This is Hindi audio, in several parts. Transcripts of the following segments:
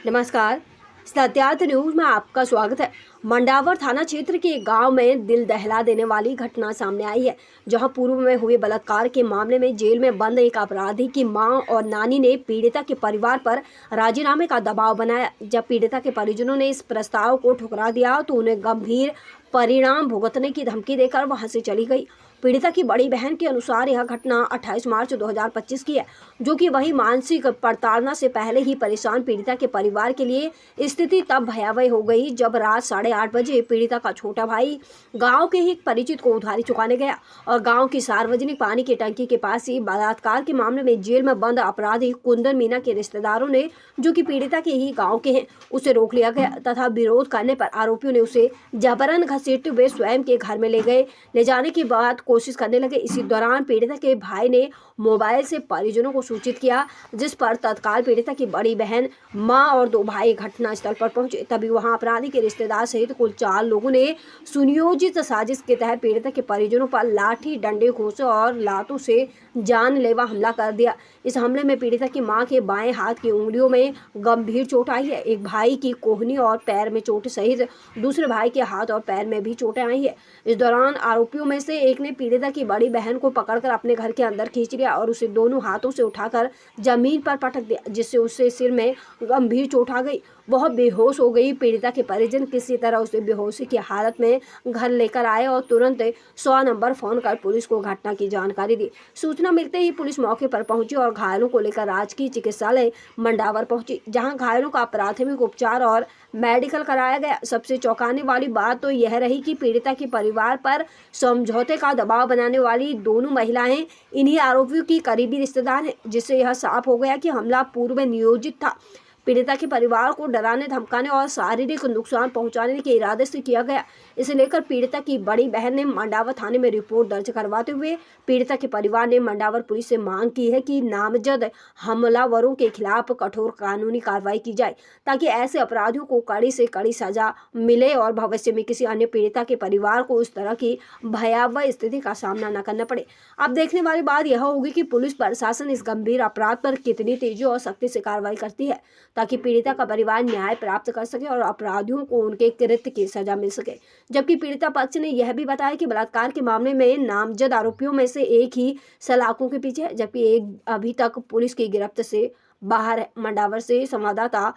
नमस्कार, सत्यार्थ न्यूज में आपका स्वागत है। मंडावर थाना क्षेत्र के गांव में दिल दहला देने वाली घटना सामने आई है, जहां पूर्व में हुए बलात्कार के मामले में जेल में बंद एक अपराधी की मां और नानी ने पीड़िता के परिवार पर राजीनामे का दबाव बनाया। जब पीड़िता के परिजनों ने इस प्रस्ताव को ठुकरा दिया तो उन्हें गंभीर परिणाम भुगतने की धमकी देकर वहां से चली गई। पीड़िता की बड़ी बहन के अनुसार यह घटना 28 मार्च 2025 की है, जो कि वही मानसिक प्रताड़ना से पहले ही परेशान पीड़िता के परिवार के लिए स्थिति तब भयावह हो गई जब रात 8:30 बजे पीड़िता का छोटा भाई गांव के ही एक परिचित को उधारी चुकाने गया और गांव की सार्वजनिक पानी की टंकी के पास ही बलात्कार के मामले में जेल में बंद अपराधी कुंदन मीना के रिश्तेदारों ने, जो कि पीड़िता के ही गाँव के हैं, उसे रोक लिया गया तथा विरोध करने पर आरोपियों ने उसे जबरन घसीटते हुए स्वयं के घर में ले गए। ले जाने के बाद कोशिश करने लगे। इसी दौरान पीड़िता के भाई ने मोबाइल से परिजनों को सूचित किया, जिस पर तत्काल पीड़िता की बड़ी बहन, मां और 2 भाई घटनास्थल पर पहुंचे। तभी वहां अपराधी के रिश्तेदार सहित कुल 4 लोगों ने सुनियोजित साजिश के तहत पीड़िता के परिजनों पर लाठी, डंडे, घूंसे और लातों से जानलेवा हमला कर दिया। इस हमले में पीड़िता की मां के बाएं हाथ की उंगलियों में गंभीर चोट आई है। एक भाई की कोहनी और पैर में चोट सहित दूसरे भाई के हाथ और पैर में भी चोटें आई है। इस दौरान आरोपियों में से एक ने पीड़िता की बड़ी बहन को पकड़कर अपने घर के अंदर खींच लिया और उसे दोनों हाथों से उठाकर जमीन पर पटक दिया, जिससे उससे सिर में गंभीर चोट आ गई। वह बेहोश हो गई। पीड़िता के परिजन किसी तरह उसे बेहोशी की हालत में घर लेकर आए और तुरंत 100 नंबर फोन कर पुलिस को घटना की जानकारी दी। सूचना मिलते ही पुलिस मौके पर पहुंची और घायलों को लेकर राजकीय चिकित्सालय मंडावर पहुंची, जहां घायलों का प्राथमिक उपचार और मेडिकल कराया गया। सबसे चौंकाने वाली बात तो यह रही कि पीड़िता के परिवार पर समझौते का दबाव बनाने वाली दोनों महिलाएं इन्हीं आरोपियों की करीबी रिश्तेदार हैं, जिससे यह साफ हो गया कि हमला पूर्व नियोजित था। पीड़िता के परिवार को डराने, धमकाने और शारीरिक नुकसान पहुंचाने के इरादे से किया गया। इसे लेकर पीड़िता की बड़ी बहन ने मंडावर थाने में रिपोर्ट दर्ज करवाते हुए पीड़िता के परिवार ने मंडावर पुलिस से मांग की है कि नामजद हमलावरों के खिलाफ कठोर कानूनी कार्रवाई की जाए, ताकि ऐसे अपराधियों को कड़ी से कड़ी सजा मिले और भविष्य में किसी अन्य पीड़िता के परिवार को इस तरह की भयावह स्थिति का सामना न करना पड़े। अब देखने वाली बात यह होगी कि पुलिस प्रशासन इस गंभीर अपराध पर कितनी तेजी और सख्ती से कार्रवाई करती है, ताकि पीड़िता का परिवार न्याय प्राप्त कर सके और अपराधियों को उनके कृत्य की सजा मिल सके। जबकि पीड़िता पक्ष ने यह भी बताया कि बलात्कार के मामले में नामजद आरोपियों में से एक ही सलाखों के पीछे है, जबकि एक अभी तक पुलिस की गिरफ्त से बाहर है। मंडावर से संवाददाता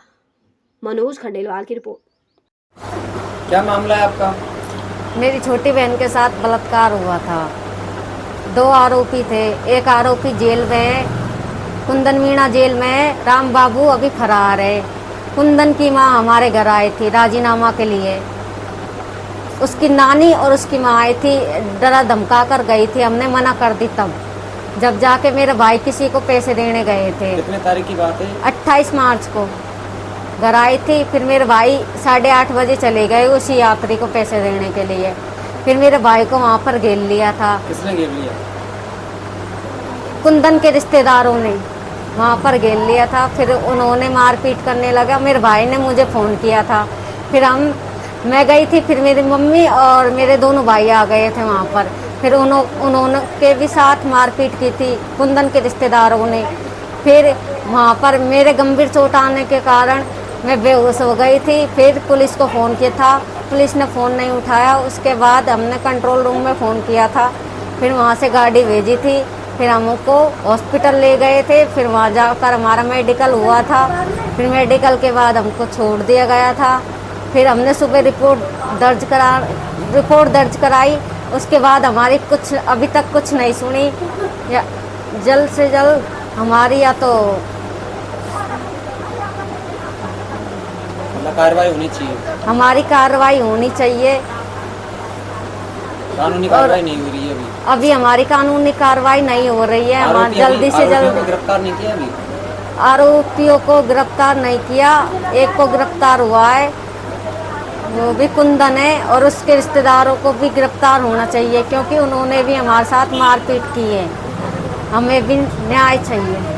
मनोज खंडेलवाल की रिपोर्ट। क्या मामला है आपका? मेरी छोटी बहन के साथ बलात्कार हुआ था। 2 आरोपी थे। एक आरोपी जेल में, कुंदन मीणा जेल में, राम बाबू अभी फरार है। कुंदन की माँ हमारे घर आई थी राजीनामा के लिए। उसकी नानी और उसकी माँ आई थी, डरा धमका कर गई थी। हमने मना कर दी तब, जब जाके मेरे भाई किसी को पैसे देने गए थे। कितने तारीख की बात है? 28 मार्च को घर आई थी। फिर मेरे भाई 8:30 बजे चले गए उसी यात्री को पैसे देने के लिए। फिर मेरे भाई को वहाँ पर घेर लिया था। किसने घेर लिया? कुंदन के रिश्तेदारों ने वहाँ पर घेर लिया था। फिर उन्होंने मारपीट करने लगा। मेरे भाई ने मुझे फ़ोन किया था। फिर मैं गई थी। फिर मेरी मम्मी और मेरे दोनों भाई आ गए थे वहाँ पर। फिर उन्होंने के भी साथ मारपीट की थी कुंदन के रिश्तेदारों ने। फिर वहाँ पर मेरे गंभीर चोट आने के कारण मैं बेहोश हो गई थी। फिर पुलिस को फ़ोन किया था, पुलिस ने फ़ोन नहीं उठाया। उसके बाद हमने कंट्रोल रूम में फ़ोन किया था। फिर वहाँ से गाड़ी भेजी थी। फिर हमको हॉस्पिटल ले गए थे। फिर वहाँ जाकर हमारा मेडिकल हुआ था। फिर मेडिकल के बाद हमको छोड़ दिया गया था। फिर हमने सुबह रिपोर्ट दर्ज कराई। उसके बाद हमारी कुछ अभी तक कुछ नहीं सुनी। या जल्द से जल्द हमारी या तो कार्रवाई होनी चाहिए। हमारी कार्रवाई होनी चाहिए। कानूनी कार्रवाई नहीं हो रही है अभी हमारी कानूनी कार्रवाई नहीं हो रही है। हमारा जल्दी से जल्द गिरफ्तार नहीं किया अभी? आरोपियों को गिरफ्तार नहीं किया। एक को गिरफ्तार हुआ है, वो भी कुंदन है, और उसके रिश्तेदारों को भी गिरफ्तार होना चाहिए, क्योंकि उन्होंने भी हमारे साथ मारपीट की है। हमें भी न्याय चाहिए।